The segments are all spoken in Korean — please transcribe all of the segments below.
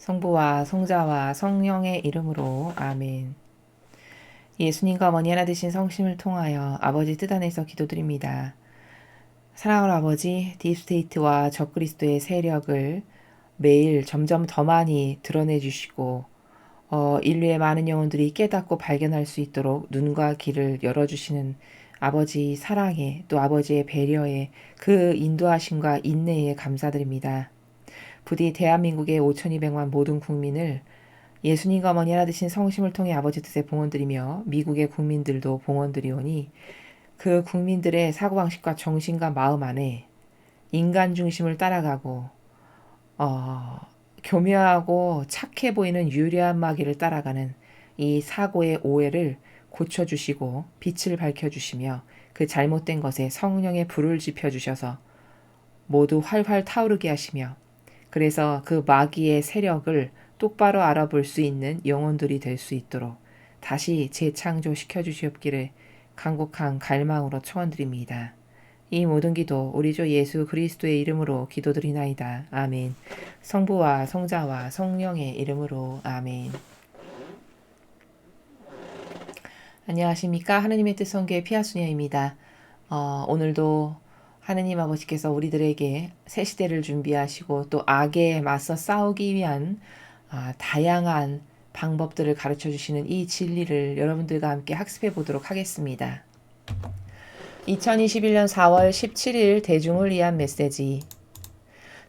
성부와 성자와 성령의 이름으로 아멘. 예수님과 어머니 하나 되신 성심을 통하여 아버지 뜻 안에서 기도드립니다. 사랑하는 아버지, 딥스테이트와 적그리스도의 세력을 매일 점점 더 많이 드러내 주시고 인류의 많은 영혼들이 깨닫고 발견할 수 있도록 눈과 귀를 열어주시는 아버지 사랑에 또 아버지의 배려에 그 인도하심과 인내에 감사드립니다. 부디 대한민국의 5,200만 모든 국민을 예수님과 어머니 하나 되신 성심을 통해 아버지 뜻에 봉헌드리며 미국의 국민들도 봉헌드리오니 그 국민들의 사고방식과 정신과 마음 안에 인간 중심을 따라가고 교묘하고 착해 보이는 유려한 마귀를 따라가는 이 사고의 오해를 고쳐주시고 빛을 밝혀주시며 그 잘못된 것에 성령의 불을 지펴주셔서 모두 활활 타오르게 하시며 그래서 그 마귀의 세력을 똑바로 알아볼 수 있는 영혼들이 될 수 있도록 다시 재창조시켜 주시옵기를 간곡한 갈망으로 초원드립니다. 이 모든 기도 우리 주 예수 그리스도의 이름으로 기도드리나이다. 아멘. 성부와 성자와 성령의 이름으로 아멘. 안녕하십니까. 하느님의 뜻 성교의 피아수녀입니다. 오늘도 하느님 아버지께서 우리들에게 새 시대를 준비하시고 또 악에 맞서 싸우기 위한 다양한 방법들을 가르쳐 주시는 이 진리를 여러분들과 함께 학습해 보도록 하겠습니다. 2021년 4월 17일 대중을 위한 메시지.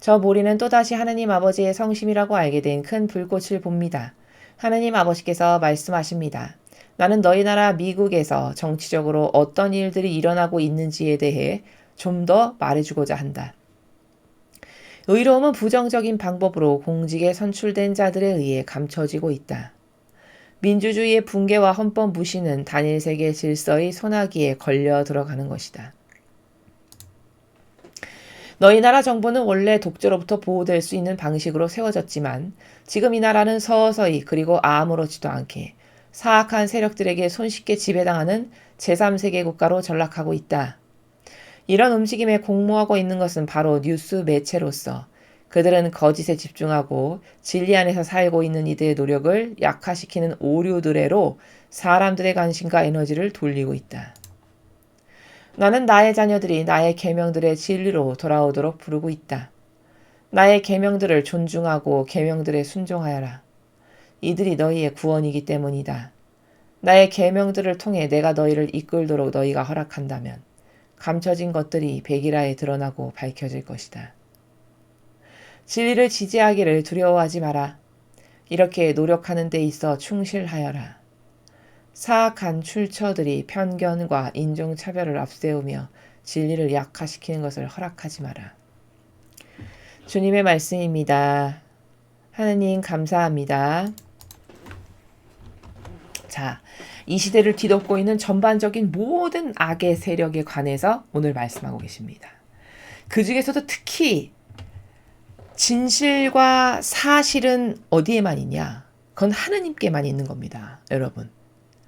저 모리는 또다시 하느님 아버지의 성심이라고 알게 된 큰 불꽃을 봅니다. 하느님 아버지께서 말씀하십니다. 나는 너희 나라 미국에서 정치적으로 어떤 일들이 일어나고 있는지에 대해 좀 더 말해주고자 한다. 의로움은 부정적인 방법으로 공직에 선출된 자들에 의해 감춰지고 있다. 민주주의의 붕괴와 헌법 무시는 단일 세계 질서의 소나기에 걸려 들어가는 것이다. 너희 나라 정부는 원래 독재로부터 보호될 수 있는 방식으로 세워졌지만 지금 이 나라는 서서히 그리고 아무렇지도 않게 사악한 세력들에게 손쉽게 지배당하는 제3세계 국가로 전락하고 있다. 이런 움직임에 공모하고 있는 것은 바로 뉴스 매체로서 그들은 거짓에 집중하고 진리 안에서 살고 있는 이들의 노력을 약화시키는 오류들에로 사람들의 관심과 에너지를 돌리고 있다. 나는 나의 자녀들이 나의 계명들의 진리로 돌아오도록 부르고 있다. 나의 계명들을 존중하고 계명들에 순종하여라. 이들이 너희의 구원이기 때문이다. 나의 계명들을 통해 내가 너희를 이끌도록 너희가 허락한다면 감춰진 것들이 백일하에 드러나고 밝혀질 것이다. 진리를 지지하기를 두려워하지 마라. 이렇게 노력하는 데 있어 충실하여라. 사악한 출처들이 편견과 인종차별을 앞세우며 진리를 약화시키는 것을 허락하지 마라. 주님의 말씀입니다. 하느님 감사합니다. 자, 이 시대를 뒤덮고 있는 전반적인 모든 악의 세력에 관해서 오늘 말씀하고 계십니다. 그 중에서도 특히 진실과 사실은 어디에만 있냐? 그건 하느님께만 있는 겁니다. 여러분.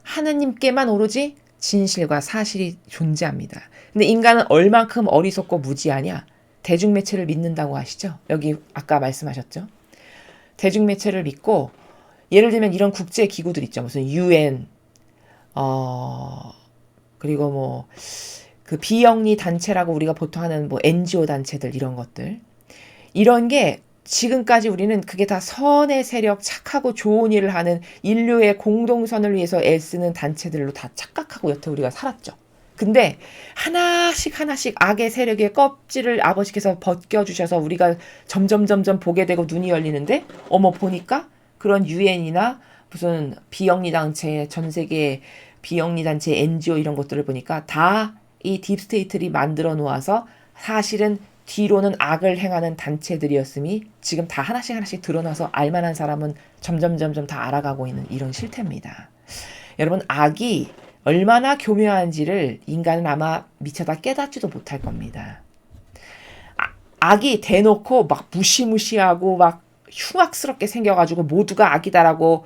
하느님께만 오로지 진실과 사실이 존재합니다. 근데 인간은 얼만큼 어리석고 무지하냐? 대중매체를 믿는다고 하시죠? 여기 아까 말씀하셨죠? 대중매체를 믿고 예를 들면 이런 국제기구들 있죠. 무슨 UN, 그리고 뭐, 그 비영리 단체라고 우리가 보통 하는 뭐 NGO 단체들 이런 것들. 이런 게 지금까지 우리는 그게 다 선의 세력, 착하고 좋은 일을 하는 인류의 공동선을 위해서 애쓰는 단체들로 다 착각하고 여태 우리가 살았죠. 근데 하나씩 악의 세력의 껍질을 아버지께서 벗겨주셔서 우리가 점점 보게 되고 눈이 열리는데 어머 보니까 그런 유엔이나 무슨 비영리 단체, 전 세계 비영리 단체, NGO 이런 것들을 보니까 다 이 딥스테이트들이 만들어 놓아서 사실은 뒤로는 악을 행하는 단체들이었음이 지금 다 하나씩 드러나서 알만한 사람은 점점 다 알아가고 있는 이런 실태입니다. 여러분 악이 얼마나 교묘한지를 인간은 아마 미처 다 깨닫지도 못할 겁니다. 악이 대놓고 막 무시무시하고 막 흉악스럽게 생겨가지고 모두가 악이다라고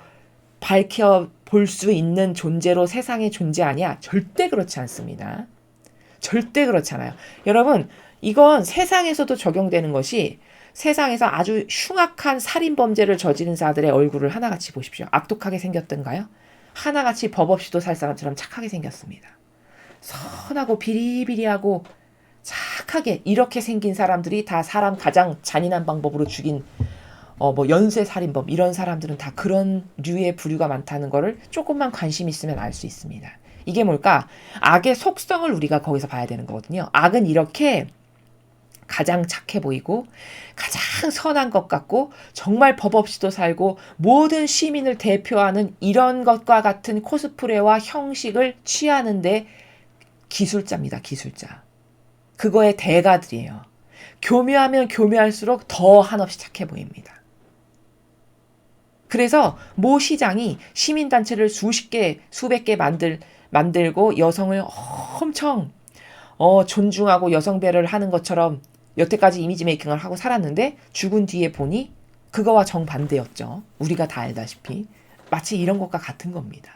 밝혀볼 수 있는 존재로 세상에 존재하냐? 절대 그렇지 않습니다. 절대 그렇지 않아요. 여러분 이건 세상에서도 적용되는 것이 세상에서 아주 흉악한 살인범죄를 저지른 자들의 얼굴을 하나같이 보십시오. 악독하게 생겼던가요? 하나같이 법 없이도 살 사람처럼 착하게 생겼습니다. 선하고 비리비리하고 착하게 이렇게 생긴 사람들이 다 사람 가장 잔인한 방법으로 죽인 연쇄살인범 이런 사람들은 다 그런 류의 부류가 많다는 거를 조금만 관심 있으면 알 수 있습니다. 이게 뭘까? 악의 속성을 우리가 거기서 봐야 되는 거거든요. 악은 이렇게 가장 착해 보이고 가장 선한 것 같고 정말 법 없이도 살고 모든 시민을 대표하는 이런 것과 같은 코스프레와 형식을 취하는데 기술자입니다. 기술자. 그거의 대가들이에요. 교묘하면 교묘할수록 더 한없이 착해 보입니다. 그래서 모 시장이 시민단체를 수십 개, 수백 개 만들고 여성을 엄청 존중하고 여성 배려를 하는 것처럼 여태까지 이미지 메이킹을 하고 살았는데 죽은 뒤에 보니 그거와 정반대였죠. 우리가 다 알다시피. 마치 이런 것과 같은 겁니다.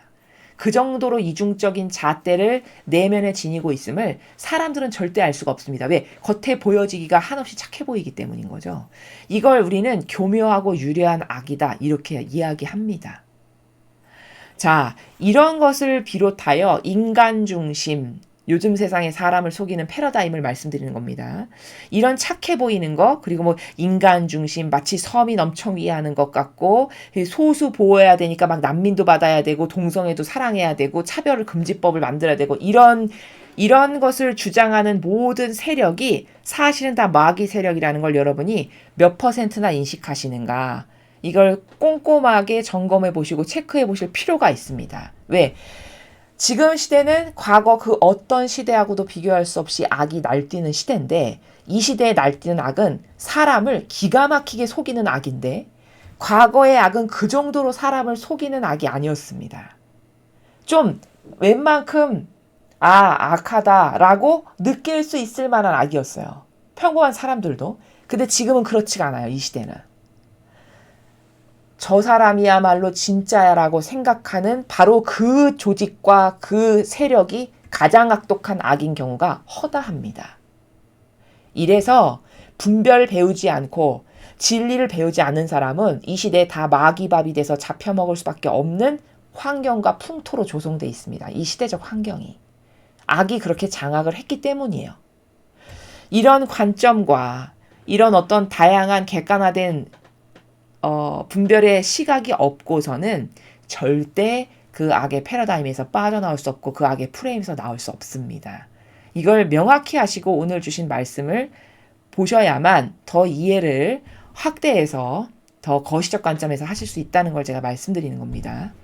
그 정도로 이중적인 잣대를 내면에 지니고 있음을 사람들은 절대 알 수가 없습니다. 왜? 겉에 보여지기가 한없이 착해 보이기 때문인 거죠. 이걸 우리는 교묘하고 유려한 악이다 이렇게 이야기합니다. 자, 이런 것을 비롯하여 인간 중심, 요즘 세상에 사람을 속이는 패러다임을 말씀드리는 겁니다. 이런 착해 보이는 거, 그리고 인간 중심, 마치 서민 엄청 위하는 것 같고, 소수 보호해야 되니까 막 난민도 받아야 되고, 동성애도 사랑해야 되고, 차별 금지법을 만들어야 되고, 이런 것을 주장하는 모든 세력이 사실은 다 마귀 세력이라는 걸 여러분이 몇 %나 인식하시는가? 이걸 꼼꼼하게 점검해 보시고 체크해 보실 필요가 있습니다. 왜? 지금 시대는 과거 그 어떤 시대하고도 비교할 수 없이 악이 날뛰는 시대인데 이 시대에 날뛰는 악은 사람을 기가 막히게 속이는 악인데 과거의 악은 그 정도로 사람을 속이는 악이 아니었습니다. 좀 웬만큼 악하다라고 느낄 수 있을 만한 악이었어요. 평범한 사람들도. 근데 지금은 그렇지가 않아요. 이 시대는. 저 사람이야말로 진짜야라고 생각하는 바로 그 조직과 그 세력이 가장 악독한 악인 경우가 허다합니다. 이래서 분별 배우지 않고 진리를 배우지 않는 사람은 이 시대에 다 마귀밥이 돼서 잡혀먹을 수밖에 없는 환경과 풍토로 조성되어 있습니다. 이 시대적 환경이. 악이 그렇게 장악을 했기 때문이에요. 이런 관점과 이런 어떤 다양한 객관화된 분별의 시각이 없고서는 절대 그 악의 패러다임에서 빠져나올 수 없고 그 악의 프레임에서 나올 수 없습니다. 이걸 명확히 하시고 오늘 주신 말씀을 보셔야만 더 이해를 확대해서 더 거시적 관점에서 하실 수 있다는 걸 제가 말씀드리는 겁니다.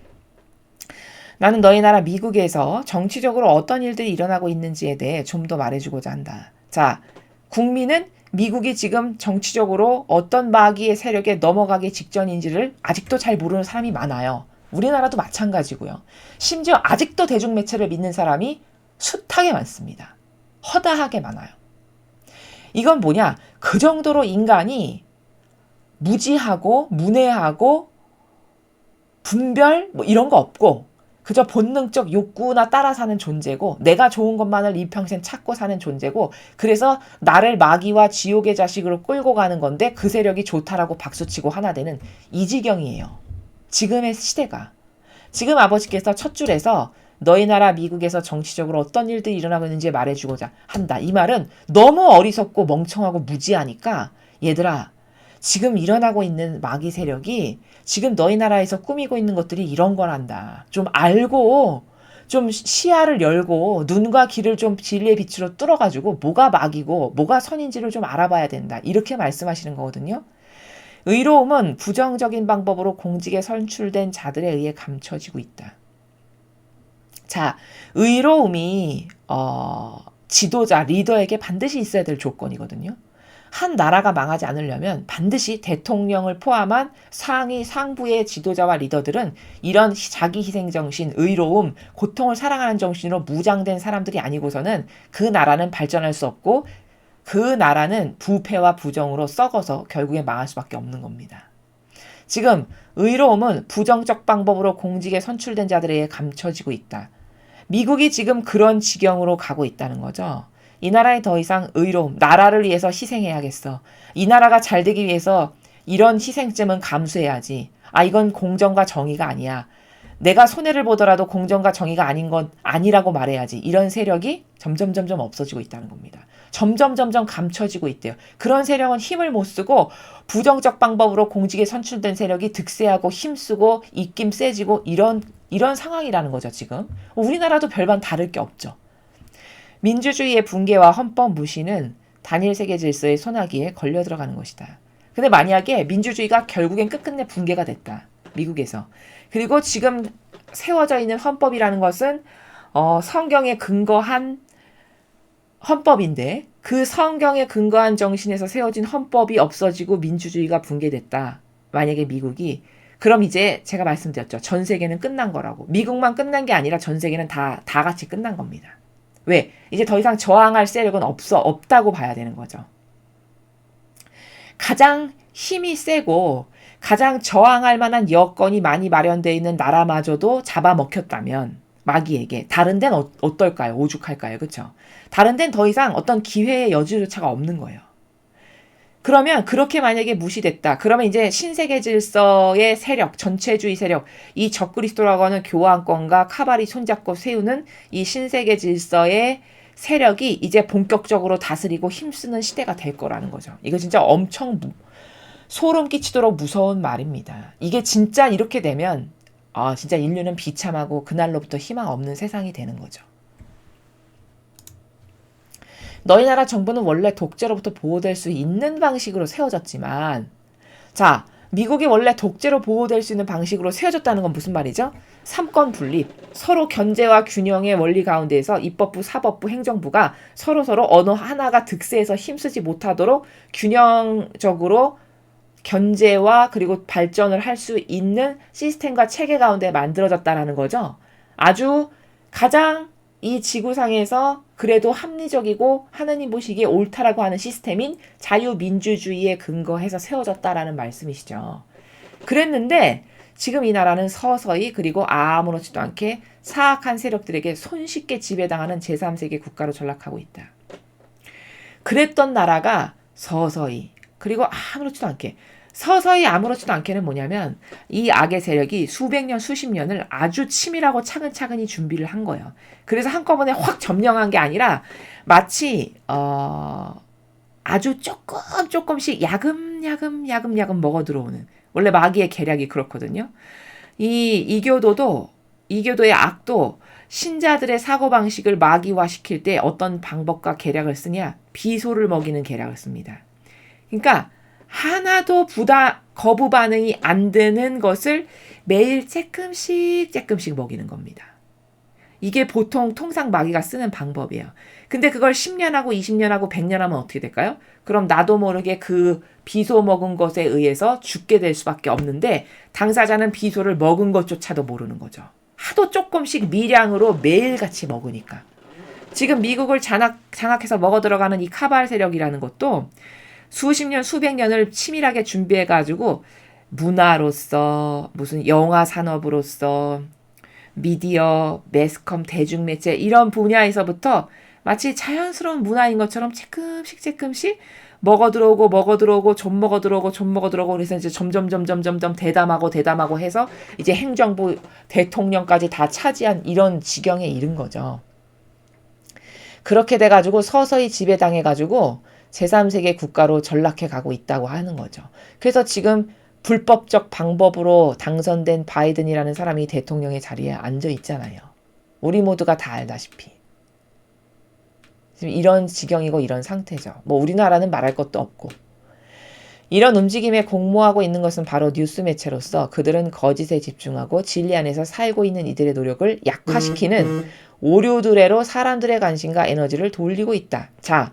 나는 너희 나라 미국에서 정치적으로 어떤 일들이 일어나고 있는지에 대해 좀 더 말해주고자 한다. 자, 국민은 미국이 지금 정치적으로 어떤 마귀의 세력에 넘어가기 직전인지를 아직도 잘 모르는 사람이 많아요. 우리나라도 마찬가지고요. 심지어 아직도 대중매체를 믿는 사람이 숱하게 많습니다. 허다하게 많아요. 이건 뭐냐? 그 정도로 인간이 무지하고 문외하고 분별 이런 거 없고 그저 본능적 욕구나 따라 사는 존재고 내가 좋은 것만을 일평생 찾고 사는 존재고 그래서 나를 마귀와 지옥의 자식으로 끌고 가는 건데 그 세력이 좋다라고 박수치고 하나 되는 이 지경이에요. 지금의 시대가. 지금 아버지께서 첫 줄에서 너희 나라 미국에서 정치적으로 어떤 일들이 일어나고 있는지 말해주고자 한다. 이 말은 너무 어리석고 멍청하고 무지하니까 얘들아 지금 일어나고 있는 마귀 세력이 지금 너희 나라에서 꾸미고 있는 것들이 이런 거란다. 좀 알고 좀 시야를 열고 눈과 귀를 좀 진리의 빛으로 뚫어가지고 뭐가 마귀고 뭐가 선인지를 좀 알아봐야 된다. 이렇게 말씀하시는 거거든요. 의로움은 부정적인 방법으로 공직에 선출된 자들에 의해 감춰지고 있다. 자, 의로움이 지도자, 리더에게 반드시 있어야 될 조건이거든요. 한 나라가 망하지 않으려면 반드시 대통령을 포함한 상위 상부의 지도자와 리더들은 이런 자기 희생 정신, 의로움, 고통을 사랑하는 정신으로 무장된 사람들이 아니고서는 그 나라는 발전할 수 없고 그 나라는 부패와 부정으로 썩어서 결국에 망할 수밖에 없는 겁니다. 지금 의로움은 부정적 방법으로 공직에 선출된 자들에 의해 감춰지고 있다. 미국이 지금 그런 지경으로 가고 있다는 거죠. 이 나라에 더 이상 의로움, 나라를 위해서 희생해야겠어. 이 나라가 잘 되기 위해서 이런 희생점은 감수해야지. 아, 이건 공정과 정의가 아니야. 내가 손해를 보더라도 공정과 정의가 아닌 건 아니라고 말해야지. 이런 세력이 점점 없어지고 있다는 겁니다. 점점 감춰지고 있대요. 그런 세력은 힘을 못 쓰고 부정적 방법으로 공직에 선출된 세력이 득세하고 힘쓰고 입김 세지고 이런 상황이라는 거죠, 지금. 우리나라도 별반 다를 게 없죠. 민주주의의 붕괴와 헌법 무시는 단일 세계 질서의 소나기에 걸려 들어가는 것이다. 근데 만약에 민주주의가 결국엔 끝끝내 붕괴가 됐다. 미국에서. 그리고 지금 세워져 있는 헌법이라는 것은 성경에 근거한 헌법인데 그 성경에 근거한 정신에서 세워진 헌법이 없어지고 민주주의가 붕괴됐다. 만약에 미국이 그럼 이제 제가 말씀드렸죠. 전 세계는 끝난 거라고. 미국만 끝난 게 아니라 전 세계는 다 같이 끝난 겁니다. 왜? 이제 더 이상 저항할 세력은 없다고 봐야 되는 거죠. 가장 힘이 세고 가장 저항할 만한 여건이 많이 마련되어 있는 나라마저도 잡아먹혔다면 마귀에게 다른 데는 어떨까요? 오죽할까요? 그렇죠? 다른 데는 더 이상 어떤 기회의 여지조차가 없는 거예요. 그러면 그렇게 만약에 무시됐다. 그러면 이제 신세계 질서의 세력, 전체주의 세력, 이 적그리스도라고 하는 교황권과 카발이 손잡고 세우는 이 신세계 질서의 세력이 이제 본격적으로 다스리고 힘쓰는 시대가 될 거라는 거죠. 이거 진짜 엄청 소름 끼치도록 무서운 말입니다. 이게 진짜 이렇게 되면 진짜 인류는 비참하고 그날로부터 희망 없는 세상이 되는 거죠. 너희 나라 정부는 원래 독재로부터 보호될 수 있는 방식으로 세워졌지만 자, 미국이 원래 독재로 보호될 수 있는 방식으로 세워졌다는 건 무슨 말이죠? 삼권 분립, 서로 견제와 균형의 원리 가운데에서 입법부, 사법부, 행정부가 서로 어느 하나가 득세해서 힘쓰지 못하도록 균형적으로 견제와 그리고 발전을 할 수 있는 시스템과 체계 가운데 만들어졌다라는 거죠. 아주 가장 이 지구상에서 그래도 합리적이고 하느님 보시기에 옳다라고 하는 시스템인 자유민주주의에 근거해서 세워졌다라는 말씀이시죠. 그랬는데 지금 이 나라는 서서히 그리고 아무렇지도 않게 사악한 세력들에게 손쉽게 지배당하는 제3세계 국가로 전락하고 있다. 그랬던 나라가 서서히 그리고 아무렇지도 않게 서서히 아무렇지도 않게는 뭐냐면 이 악의 세력이 수백 년, 수십 년을 아주 치밀하고 차근차근히 준비를 한 거예요. 그래서 한꺼번에 확 점령한 게 아니라 마치 아주 조금씩 야금 먹어 들어오는 원래 마귀의 계략이 그렇거든요. 이교도의 악도 신자들의 사고방식을 마귀화시킬 때 어떤 방법과 계략을 쓰냐? 비소를 먹이는 계략을 씁니다. 그러니까 하나도 거부 반응이 안 되는 것을 매일 조금씩 먹이는 겁니다. 이게 통상 마귀가 쓰는 방법이에요. 근데 그걸 10년 하고 20년 하고 100년 하면 어떻게 될까요? 그럼 나도 모르게 그 비소 먹은 것에 의해서 죽게 될 수밖에 없는데 당사자는 비소를 먹은 것조차도 모르는 거죠. 하도 조금씩 미량으로 매일같이 먹으니까. 지금 미국을 장악해서 먹어 들어가는 이 카발 세력이라는 것도 수십 년, 수백 년을 치밀하게 준비해가지고 문화로서 무슨 영화 산업으로서 미디어, 매스컴, 대중매체 이런 분야에서부터 마치 자연스러운 문화인 것처럼 조금씩 먹어 들어오고 좀 먹어 들어오고 그래서 이제 점점 대담하고 해서 이제 행정부 대통령까지 다 차지한 이런 지경에 이른 거죠. 그렇게 돼가지고 서서히 지배당해가지고 제3세계 국가로 전락해 가고 있다고 하는 거죠. 그래서 지금 불법적 방법으로 당선된 바이든이라는 사람이 대통령의 자리에 앉아 있잖아요. 우리 모두가 다 알다시피. 지금 이런 지경이고 이런 상태죠. 뭐 우리나라는 말할 것도 없고. 이런 움직임에 공모하고 있는 것은 바로 뉴스 매체로서 그들은 거짓에 집중하고 진리 안에서 살고 있는 이들의 노력을 약화시키는 오류들애로 사람들의 관심과 에너지를 돌리고 있다. 자,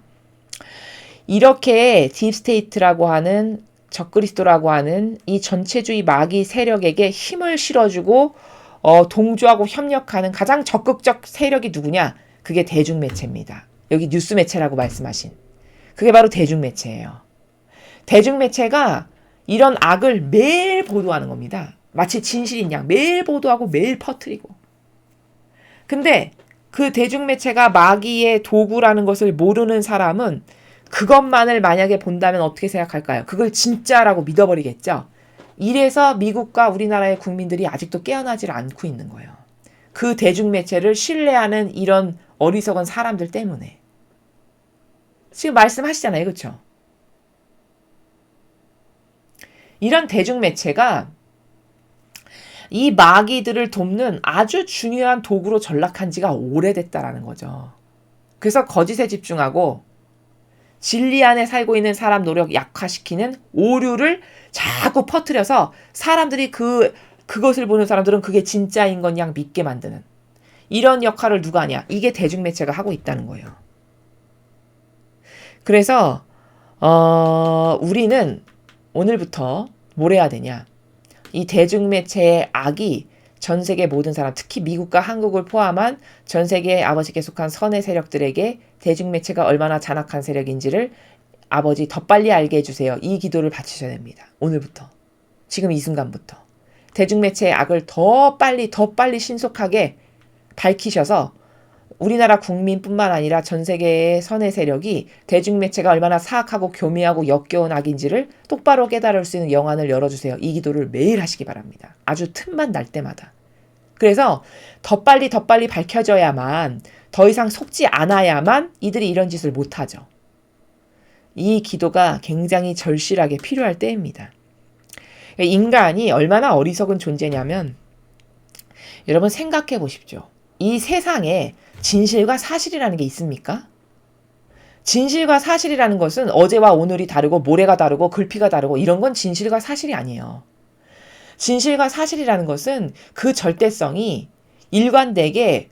이렇게 딥스테이트라고 하는 적그리스도라고 하는 이 전체주의 마귀 세력에게 힘을 실어주고 동조하고 협력하는 가장 적극적 세력이 누구냐? 그게 대중매체입니다. 여기 뉴스 매체라고 말씀하신. 그게 바로 대중매체예요. 대중매체가 이런 악을 매일 보도하는 겁니다. 마치 진실인 양 매일 보도하고 매일 퍼뜨리고. 근데 그 대중매체가 마귀의 도구라는 것을 모르는 사람은 그것만을 만약에 본다면 어떻게 생각할까요? 그걸 진짜라고 믿어버리겠죠. 이래서 미국과 우리나라의 국민들이 아직도 깨어나질 않고 있는 거예요. 그 대중매체를 신뢰하는 이런 어리석은 사람들 때문에. 지금 말씀하시잖아요. 그렇죠? 이런 대중매체가 이 마귀들을 돕는 아주 중요한 도구로 전락한 지가 오래됐다라는 거죠. 그래서 거짓에 집중하고 진리 안에 살고 있는 사람 노력 약화시키는 오류를 자꾸 퍼뜨려서 사람들이 그것을 보는 사람들은 그게 진짜인 건 양 믿게 만드는 이런 역할을 누가 하냐? 이게 대중매체가 하고 있다는 거예요. 그래서 우리는 오늘부터 뭘 해야 되냐? 이 대중매체의 악이 전 세계 모든 사람, 특히 미국과 한국을 포함한 전 세계의 아버지께 속한 선의 세력들에게 대중매체가 얼마나 잔악한 세력인지를 아버지 더 빨리 알게 해주세요. 이 기도를 바치셔야 됩니다. 오늘부터. 지금 이 순간부터. 대중매체의 악을 더 빨리 신속하게 밝히셔서 우리나라 국민뿐만 아니라 전 세계의 선의 세력이 대중매체가 얼마나 사악하고 교미하고 역겨운 악인지를 똑바로 깨달을 수 있는 영안을 열어주세요. 이 기도를 매일 하시기 바랍니다. 아주 틈만 날 때마다. 그래서 더 빨리 밝혀져야만, 더 이상 속지 않아야만 이들이 이런 짓을 못하죠. 이 기도가 굉장히 절실하게 필요할 때입니다. 인간이 얼마나 어리석은 존재냐면 여러분 생각해 보십시오. 이 세상에 진실과 사실이라는 게 있습니까? 진실과 사실이라는 것은 어제와 오늘이 다르고 모레가 다르고 글피가 다르고 이런 건 진실과 사실이 아니에요. 진실과 사실이라는 것은 그 절대성이 일관되게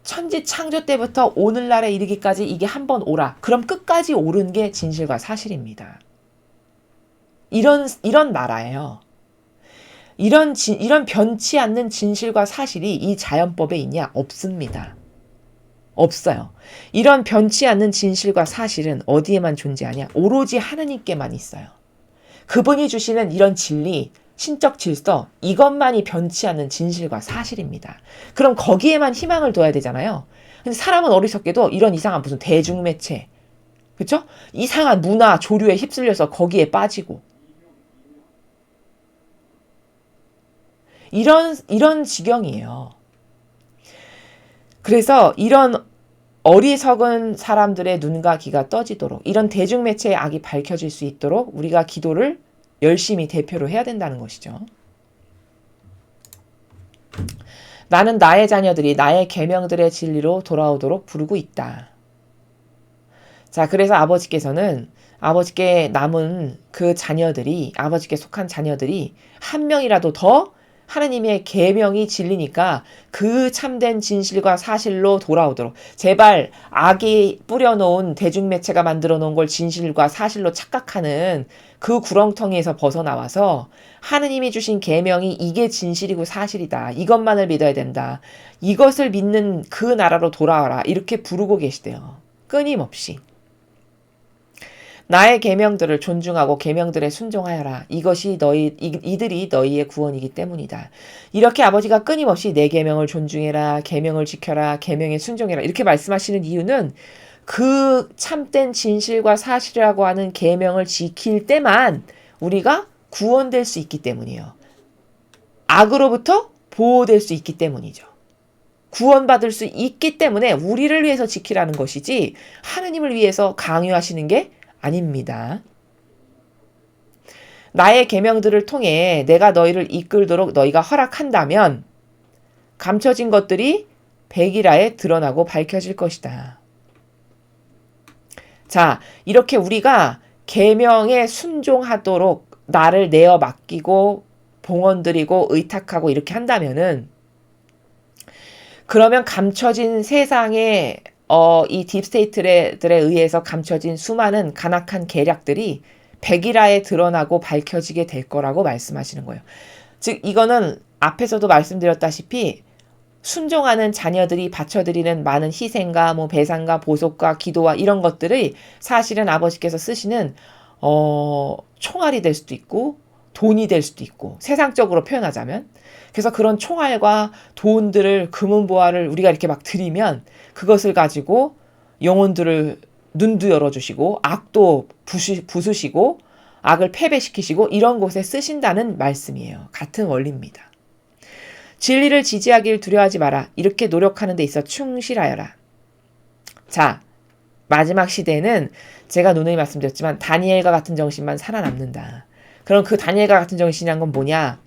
천지 창조 때부터 오늘날에 이르기까지 이게 한번 오라. 그럼 끝까지 오른 게 진실과 사실입니다. 이런 나라예요. 이런 변치 않는 진실과 사실이 이 자연법에 있냐? 없습니다. 없어요. 이런 변치 않는 진실과 사실은 어디에만 존재하냐? 오로지 하느님께만 있어요. 그분이 주시는 이런 진리, 신적 질서, 이것만이 변치 않는 진실과 사실입니다. 그럼 거기에만 희망을 둬야 되잖아요. 근데 사람은 어리석게도 이런 이상한 무슨 대중매체, 그렇죠? 이상한 문화, 조류에 휩쓸려서 거기에 빠지고 이런 지경이에요. 그래서 이런 어리석은 사람들의 눈과 귀가 떠지도록 이런 대중매체의 악이 밝혀질 수 있도록 우리가 기도를 열심히 대표로 해야 된다는 것이죠. 나는 나의 자녀들이 나의 계명들의 진리로 돌아오도록 부르고 있다. 자, 그래서 아버지께서는 아버지께 남은 그 자녀들이, 아버지께 속한 자녀들이 한 명이라도 더 하나님의 계명이 진리니까 그 참된 진실과 사실로 돌아오도록 제발 악이 뿌려놓은 대중매체가 만들어 놓은 걸 진실과 사실로 착각하는 그 구렁텅이에서 벗어나와서 하느님이 주신 계명이 이게 진실이고 사실이다. 이것만을 믿어야 된다. 이것을 믿는 그 나라로 돌아와라. 이렇게 부르고 계시대요. 끊임없이. 나의 계명들을 존중하고 계명들에 순종하여라. 이것이 이들이 너희의 구원이기 때문이다. 이렇게 아버지가 끊임없이 내 계명을 존중해라. 계명을 지켜라. 계명에 순종해라. 이렇게 말씀하시는 이유는 그 참된 진실과 사실이라고 하는 계명을 지킬 때만 우리가 구원될 수 있기 때문이에요. 악으로부터 보호될 수 있기 때문이죠. 구원받을 수 있기 때문에 우리를 위해서 지키라는 것이지 하느님을 위해서 강요하시는 게 아닙니다. 나의 계명들을 통해 내가 너희를 이끌도록 너희가 허락한다면 감춰진 것들이 백일하에 드러나고 밝혀질 것이다. 자, 이렇게 우리가 계명에 순종하도록 나를 내어 맡기고 봉헌드리고 의탁하고 이렇게 한다면은 그러면 감춰진 세상의 이 딥스테이트들에 의해서 감춰진 수많은 간악한 계략들이 백일하에 드러나고 밝혀지게 될 거라고 말씀하시는 거예요. 즉 이거는 앞에서도 말씀드렸다시피 순종하는 자녀들이 바쳐드리는 많은 희생과 배상과 보속과 기도와 이런 것들이 사실은 아버지께서 쓰시는 총알이 될 수도 있고 돈이 될 수도 있고 세상적으로 표현하자면 그래서 그런 총알과 돈들을 금은보화를 우리가 이렇게 막 드리면 그것을 가지고 영혼들을 눈도 열어주시고 악도 부수시고 악을 패배시키시고 이런 곳에 쓰신다는 말씀이에요. 같은 원리입니다. 진리를 지지하길 두려워하지 마라. 이렇게 노력하는 데 있어 충실하여라. 자, 마지막 시대는 제가 누누이 말씀드렸지만 다니엘과 같은 정신만 살아남는다. 그럼 그 다니엘과 같은 정신이란 건 뭐냐?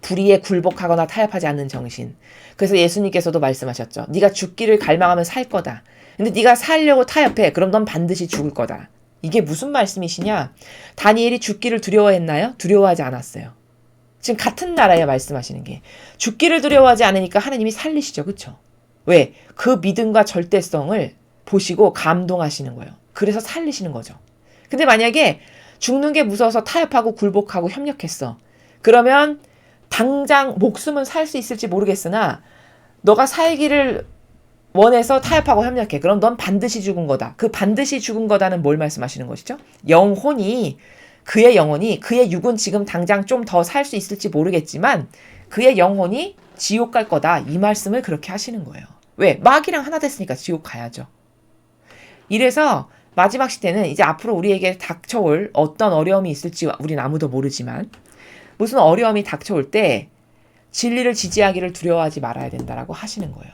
불의에 굴복하거나 타협하지 않는 정신. 그래서 예수님께서도 말씀하셨죠. 네가 죽기를 갈망하면 살 거다. 근데 네가 살려고 타협해. 그럼 넌 반드시 죽을 거다. 이게 무슨 말씀이시냐? 다니엘이 죽기를 두려워했나요? 두려워하지 않았어요. 지금 같은 나라에 말씀하시는 게. 죽기를 두려워하지 않으니까 하나님이 살리시죠. 그렇죠? 왜? 그 믿음과 절대성을 보시고 감동하시는 거예요. 그래서 살리시는 거죠. 근데 만약에 죽는 게 무서워서 타협하고 굴복하고 협력했어. 그러면 당장 목숨은 살 수 있을지 모르겠으나 너가 살기를 원해서 타협하고 협력해. 그럼 넌 반드시 죽은 거다. 그 반드시 죽은 거다는 뭘 말씀하시는 것이죠? 그의 영혼이 그의 육은 지금 당장 좀 더 살 수 있을지 모르겠지만 그의 영혼이 지옥 갈 거다. 이 말씀을 그렇게 하시는 거예요. 왜? 마귀랑 하나 됐으니까 지옥 가야죠. 이래서 마지막 시대는 이제 앞으로 우리에게 닥쳐올 어떤 어려움이 있을지 우린 아무도 모르지만 무슨 어려움이 닥쳐올 때 진리를 지지하기를 두려워하지 말아야 된다라고 하시는 거예요.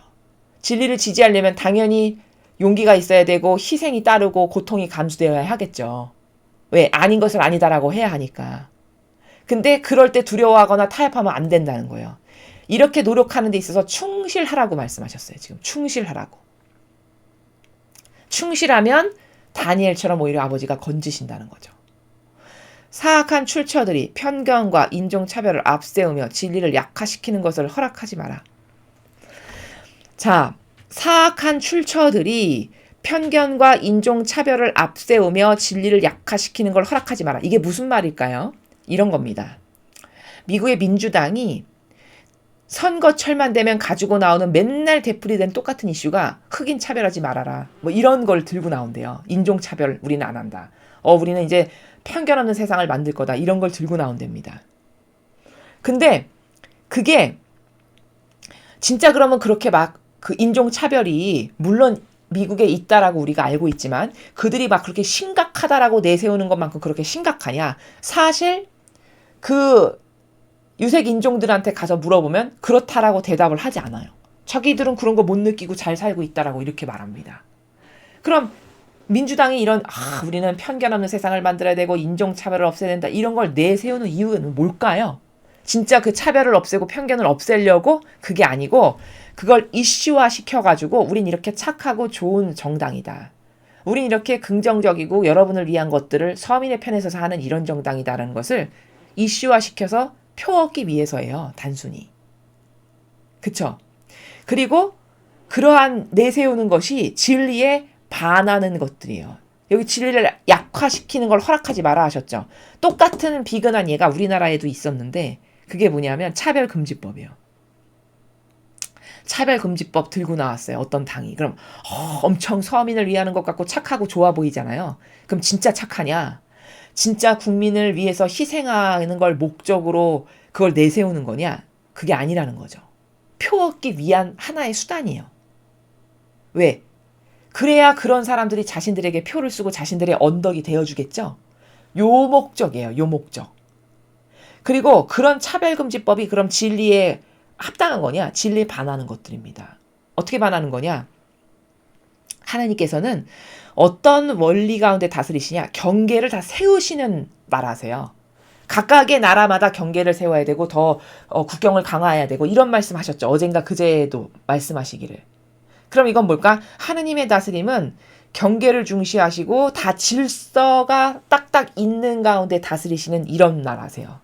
진리를 지지하려면 당연히 용기가 있어야 되고 희생이 따르고 고통이 감수되어야 하겠죠. 왜? 아닌 것을 아니다라고 해야 하니까. 근데 그럴 때 두려워하거나 타협하면 안 된다는 거예요. 이렇게 노력하는 데 있어서 충실하라고 말씀하셨어요. 지금 충실하라고. 충실하면 다니엘처럼 오히려 아버지가 건지신다는 거죠. 사악한 출처들이 편견과 인종차별을 앞세우며 진리를 약화시키는 것을 허락하지 마라. 자, 사악한 출처들이 편견과 인종차별을 앞세우며 진리를 약화시키는 걸 허락하지 마라. 이게 무슨 말일까요? 이런 겁니다. 미국의 민주당이 선거철만 되면 가지고 나오는 맨날 되풀이된 똑같은 이슈가 흑인 차별하지 말아라. 뭐 이런 걸 들고 나온대요. 인종차별 우리는 안 한다. 우리는 이제 편견 없는 세상을 만들 거다. 이런 걸 들고 나온답니다. 근데 그게 진짜 그러면 그렇게 막 그 인종차별이 물론 미국에 있다라고 우리가 알고 있지만 그들이 막 그렇게 심각하다라고 내세우는 것만큼 그렇게 심각하냐? 사실 그 유색 인종들한테 가서 물어보면 그렇다라고 대답을 하지 않아요. 자기들은 그런 거 못 느끼고 잘 살고 있다라고 이렇게 말합니다. 그럼 민주당이 이런 우리는 편견 없는 세상을 만들어야 되고 인종차별을 없애야 된다 이런 걸 내세우는 이유는 뭘까요? 진짜 그 차별을 없애고 편견을 없애려고 그게 아니고 그걸 이슈화 시켜가지고 우린 이렇게 착하고 좋은 정당이다. 우린 이렇게 긍정적이고 여러분을 위한 것들을 서민의 편에 서서 하는 이런 정당이다라는 것을 이슈화 시켜서 표 얻기 위해서예요. 단순히. 그쵸? 그리고 그러한 내세우는 것이 진리에 반하는 것들이에요. 여기 진리를 약화시키는 걸 허락하지 마라 하셨죠. 똑같은 비근한 예가 우리나라에도 있었는데 그게 뭐냐면 차별금지법이에요. 차별금지법 들고 나왔어요. 어떤 당이. 그럼 엄청 서민을 위하는 것 같고 착하고 좋아 보이잖아요. 그럼 진짜 착하냐? 진짜 국민을 위해서 희생하는 걸 목적으로 그걸 내세우는 거냐? 그게 아니라는 거죠. 표 얻기 위한 하나의 수단이에요. 왜? 그래야 그런 사람들이 자신들에게 표를 쓰고 자신들의 언덕이 되어주겠죠? 요 목적이에요. 요 목적. 그리고 그런 차별금지법이 그럼 진리에 합당한 거냐? 진리에 반하는 것들입니다. 어떻게 반하는 거냐? 하나님께서는 어떤 원리 가운데 다스리시냐? 경계를 다 세우시는 나라세요. 각각의 나라마다 경계를 세워야 되고 더 국경을 강화해야 되고 이런 말씀하셨죠. 어젠가 그제도 말씀하시기를. 그럼 이건 뭘까? 하느님의 다스림은 경계를 중시하시고 다 질서가 딱딱 있는 가운데 다스리시는 이런 나라세요.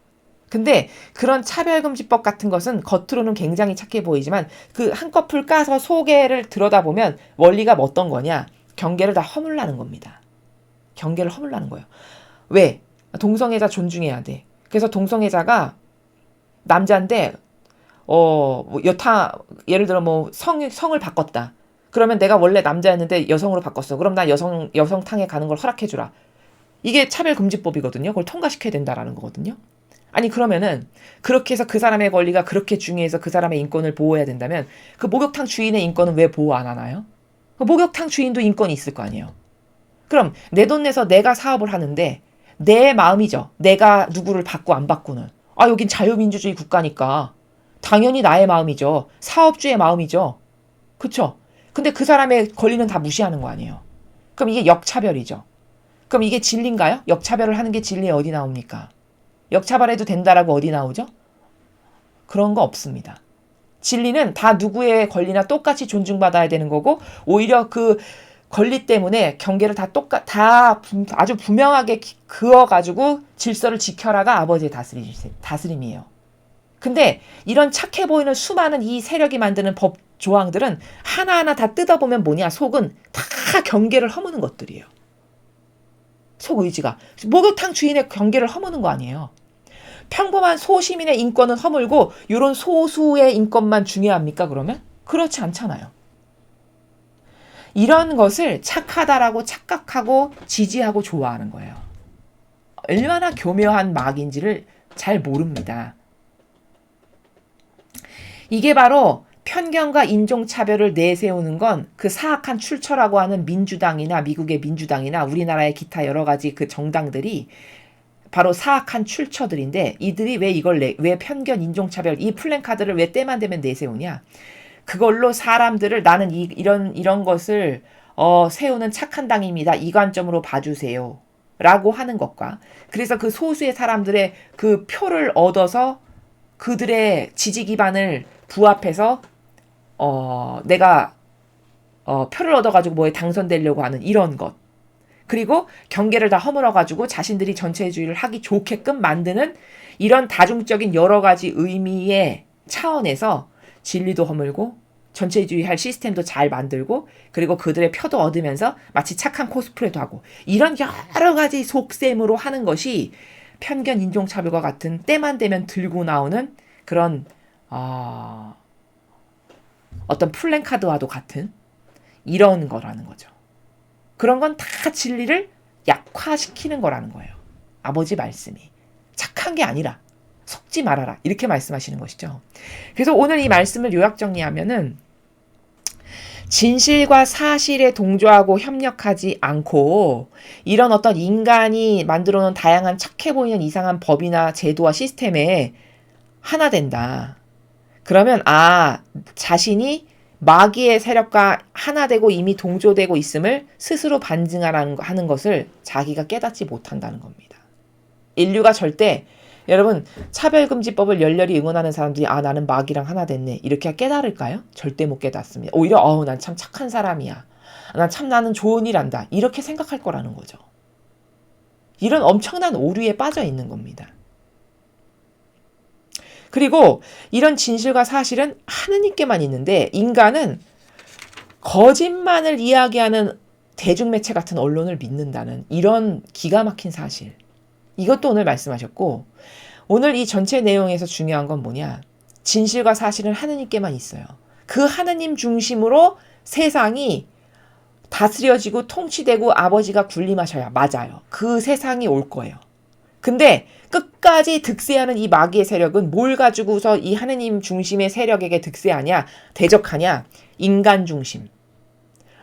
근데 그런 차별금지법 같은 것은 겉으로는 굉장히 착해 보이지만 그 한꺼풀 까서 속에를 들여다보면 원리가 어떤 거냐? 경계를 다 허물라는 겁니다. 경계를 허물라는 거예요. 왜? 동성애자 존중해야 돼. 그래서 동성애자가 남자인데 예를 들어 성을 바꿨다. 그러면 내가 원래 남자였는데 여성으로 바꿨어. 그럼 나 여성탕에 가는 걸 허락해주라. 이게 차별금지법이거든요. 그걸 통과시켜야 된다라는 거거든요. 아니 그러면은 그렇게 해서 그 사람의 권리가 그렇게 중요해서 그 사람의 인권을 보호해야 된다면 그 목욕탕 주인의 인권은 왜 보호 안 하나요? 그 목욕탕 주인도 인권이 있을 거 아니에요. 그럼 내 돈 내서 내가 사업을 하는데 내 마음이죠. 내가 누구를 받고 안 받고는. 아, 여긴 자유민주주의 국가니까 당연히 나의 마음이죠. 사업주의 마음이죠. 그쵸? 근데 그 사람의 권리는 다 무시하는 거 아니에요. 그럼 이게 역차별이죠. 그럼 이게 진리인가요? 역차별을 하는 게 진리에 어디 나옵니까? 역차별해도 된다라고 어디 나오죠? 그런 거 없습니다. 진리는 다 누구의 권리나 똑같이 존중받아야 되는 거고, 오히려 그 권리 때문에 경계를 다 아주 분명하게 그어가지고 질서를 지켜라가 아버지의 다스림이에요. 근데 이런 착해 보이는 수많은 이 세력이 만드는 법 조항들은 하나하나 다 뜯어보면 뭐냐? 속은 다 경계를 허무는 것들이에요. 속 의지가. 목욕탕 주인의 경계를 허무는 거 아니에요. 평범한 소시민의 인권은 허물고 이런 소수의 인권만 중요합니까 그러면? 그렇지 않잖아요. 이런 것을 착하다라고 착각하고 지지하고 좋아하는 거예요. 얼마나 교묘한 막인지를 잘 모릅니다. 이게 바로 편견과 인종차별을 내세우는 건 그 사악한 출처라고 하는 민주당이나 미국의 민주당이나 우리나라의 기타 여러 가지 그 정당들이 바로 사악한 출처들인데 이들이 왜 편견, 인종차별 이 플랜카드를 왜 때만 되면 내세우냐? 그걸로 사람들을 나는 이런 것을 세우는 착한 당입니다. 이 관점으로 봐주세요. 라고 하는 것과 그래서 그 소수의 사람들의 그 표를 얻어서 그들의 지지 기반을 부합해서 내가 표를 얻어가지고 뭐에 당선되려고 하는 이런 것. 그리고 경계를 다 허물어가지고 자신들이 전체주의를 하기 좋게끔 만드는 이런 다중적인 여러 가지 의미의 차원에서 진리도 허물고 전체주의 할 시스템도 잘 만들고 그리고 그들의 표도 얻으면서 마치 착한 코스프레도 하고 이런 여러 가지 속셈으로 하는 것이 편견 인종차별과 같은 때만 되면 들고 나오는 그런 어떤 플랜카드와도 같은 이런 거라는 거죠. 그런 건 다 진리를 약화시키는 거라는 거예요. 아버지 말씀이. 착한 게 아니라 속지 말아라. 이렇게 말씀하시는 것이죠. 그래서 오늘 이 말씀을 요약 정리하면은 진실과 사실에 동조하고 협력하지 않고 이런 어떤 인간이 만들어 놓은 다양한 착해 보이는 이상한 법이나 제도와 시스템에 하나 된다. 그러면 자신이 마귀의 세력과 하나 되고 이미 동조되고 있음을 스스로 하는 것을 자기가 깨닫지 못한다는 겁니다. 인류가 절대 여러분 차별금지법을 열렬히 응원하는 사람들이 나는 마귀랑 하나 됐네 이렇게 깨달을까요? 절대 못 깨닫습니다. 오히려 난 참 착한 사람이야. 나는 좋은 일 한다. 이렇게 생각할 거라는 거죠. 이런 엄청난 오류에 빠져 있는 겁니다. 그리고 이런 진실과 사실은 하느님께만 있는데 인간은 거짓말을 이야기하는 대중매체 같은 언론을 믿는다는 이런 기가 막힌 사실. 이것도 오늘 말씀하셨고 오늘 이 전체 내용에서 중요한 건 뭐냐? 진실과 사실은 하느님께만 있어요. 그 하느님 중심으로 세상이 다스려지고 통치되고 아버지가 군림하셔야 맞아요. 그 세상이 올 거예요. 근데 끝까지 득세하는 이 마귀의 세력은 뭘 가지고서 이 하느님 중심의 세력에게 득세하냐, 대적하냐? 인간 중심,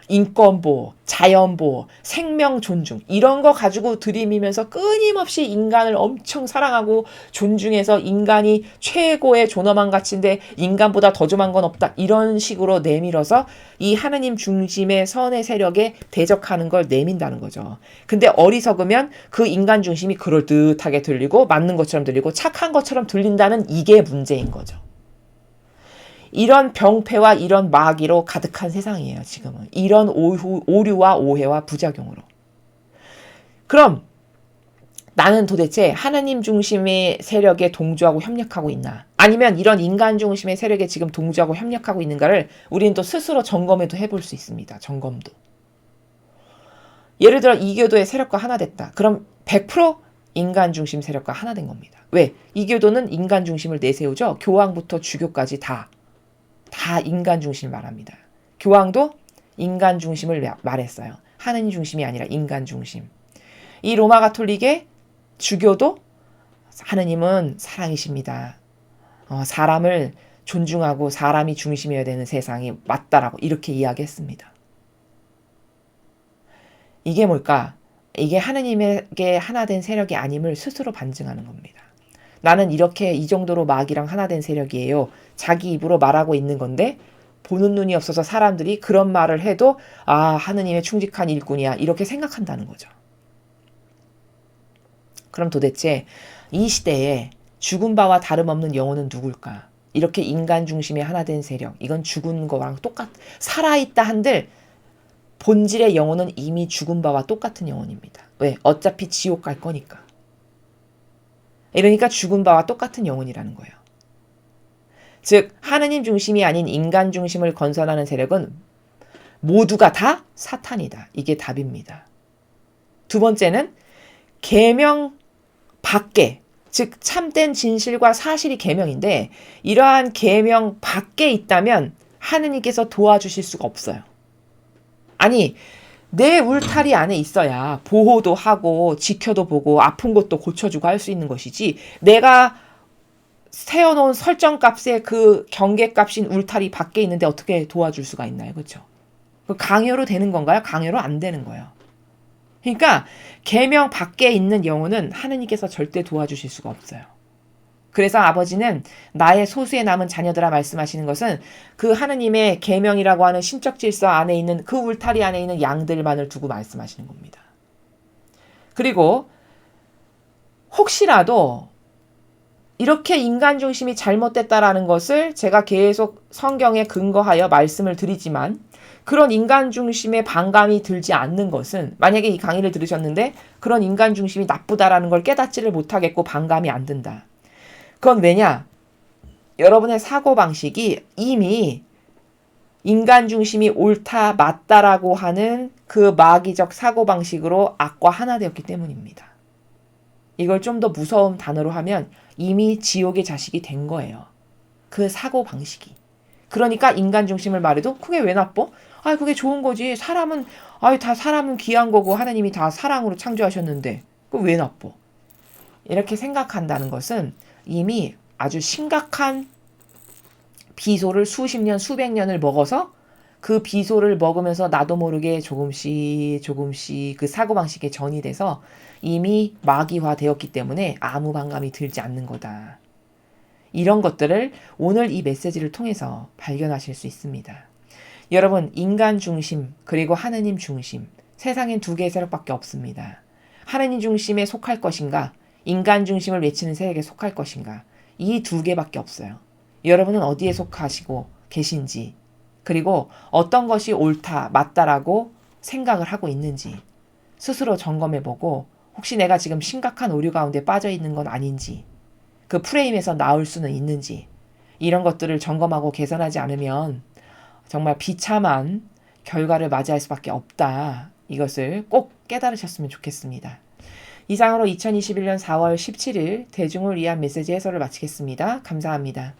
인권보호, 자연보호, 생명 존중 이런 거 가지고 들이미면서 끊임없이 인간을 엄청 사랑하고 존중해서 인간이 최고의 존엄한 가치인데 인간보다 더 좀한 건 없다 이런 식으로 내밀어서 이 하느님 중심의 선의 세력에 대적하는 걸 내민다는 거죠. 근데 어리석으면 그 인간 중심이 그럴듯하게 들리고 맞는 것처럼 들리고 착한 것처럼 들린다는 이게 문제인 거죠. 이런 병폐와 이런 마귀로 가득한 세상이에요, 지금은. 이런 오류와 오해와 부작용으로. 그럼 나는 도대체 하나님 중심의 세력에 동조하고 협력하고 있나? 아니면 이런 인간 중심의 세력에 지금 동조하고 협력하고 있는가를 우리는 또 스스로 점검해도 해볼 수 있습니다. 점검도. 예를 들어 이교도의 세력과 하나 됐다. 그럼 100% 인간 중심 세력과 하나 된 겁니다. 왜? 이교도는 인간 중심을 내세우죠. 교황부터 주교까지 다 인간 중심을 말합니다. 교황도 인간 중심을 말했어요. 하느님 중심이 아니라 인간 중심. 이 로마 가톨릭의 주교도 하느님은 사랑이십니다. 사람을 존중하고 사람이 중심이어야 되는 세상이 맞다라고 이렇게 이야기했습니다. 이게 뭘까? 이게 하느님에게 하나 된 세력이 아님을 스스로 반증하는 겁니다. 나는 이렇게 이 정도로 마귀랑 하나 된 세력이에요. 자기 입으로 말하고 있는 건데 보는 눈이 없어서 사람들이 그런 말을 해도 하느님의 충직한 일꾼이야 이렇게 생각한다는 거죠. 그럼 도대체 이 시대에 죽은 바와 다름없는 영혼은 누굴까? 이렇게 인간 중심의 하나 된 세력, 이건 죽은 거랑 살아있다 한들 본질의 영혼은 이미 죽은 바와 똑같은 영혼입니다. 왜? 어차피 지옥 갈 거니까. 이러니까 죽은 바와 똑같은 영혼이라는 거예요. 즉 하느님 중심이 아닌 인간 중심을 건설하는 세력은 모두가 다 사탄이다. 이게 답입니다. 두 번째는 계명 밖에, 즉 참된 진실과 사실이 계명인데 이러한 계명 밖에 있다면 하느님께서 도와주실 수가 없어요. 아니 내 울타리 안에 있어야 보호도 하고 지켜도 보고 아픈 것도 고쳐주고 할 수 있는 것이지 내가 세워놓은 설정값의 그 경계값인 울타리 밖에 있는데 어떻게 도와줄 수가 있나요? 그렇죠? 강요로 되는 건가요? 강요로 안 되는 거예요. 그러니까 계명 밖에 있는 영혼은 하느님께서 절대 도와주실 수가 없어요. 그래서 아버지는 나의 소수에 남은 자녀들아 말씀하시는 것은 그 하느님의 계명이라고 하는 신적 질서 안에 있는 그 울타리 안에 있는 양들만을 두고 말씀하시는 겁니다. 그리고 혹시라도 이렇게 인간 중심이 잘못됐다라는 것을 제가 계속 성경에 근거하여 말씀을 드리지만 그런 인간 중심의 반감이 들지 않는 것은 만약에 이 강의를 들으셨는데 그런 인간 중심이 나쁘다라는 걸 깨닫지를 못하겠고 반감이 안 든다. 그건 왜냐? 여러분의 사고방식이 이미 인간 중심이 옳다 맞다라고 하는 그 마귀적 사고방식으로 악과 하나 되었기 때문입니다. 이걸 좀 더 무서운 단어로 하면 이미 지옥의 자식이 된 거예요. 그 사고방식이. 그러니까 인간 중심을 말해도 그게 왜 나빠? 그게 좋은 거지. 사람은 귀한 거고 하나님이 다 사랑으로 창조하셨는데 그거 왜 나빠? 이렇게 생각한다는 것은 이미 아주 심각한 비소를 수십 년, 수백 년을 먹어서 그 비소를 먹으면서 나도 모르게 조금씩 그 사고방식에 전이 돼서 이미 마귀화 되었기 때문에 아무 반감이 들지 않는 거다. 이런 것들을 오늘 이 메시지를 통해서 발견하실 수 있습니다. 여러분, 인간 중심 그리고 하느님 중심, 세상엔 두 개의 세력밖에 없습니다. 하느님 중심에 속할 것인가, 인간 중심을 외치는 세력에 속할 것인가, 이 두 개밖에 없어요. 여러분은 어디에 속하시고 계신지, 그리고 어떤 것이 옳다, 맞다라고 생각을 하고 있는지 스스로 점검해보고 혹시 내가 지금 심각한 오류 가운데 빠져있는 건 아닌지, 그 프레임에서 나올 수는 있는지, 이런 것들을 점검하고 개선하지 않으면 정말 비참한 결과를 맞이할 수밖에 없다. 이것을 꼭 깨달으셨으면 좋겠습니다. 이상으로 2021년 4월 17일 대중을 위한 메시지 해설을 마치겠습니다. 감사합니다.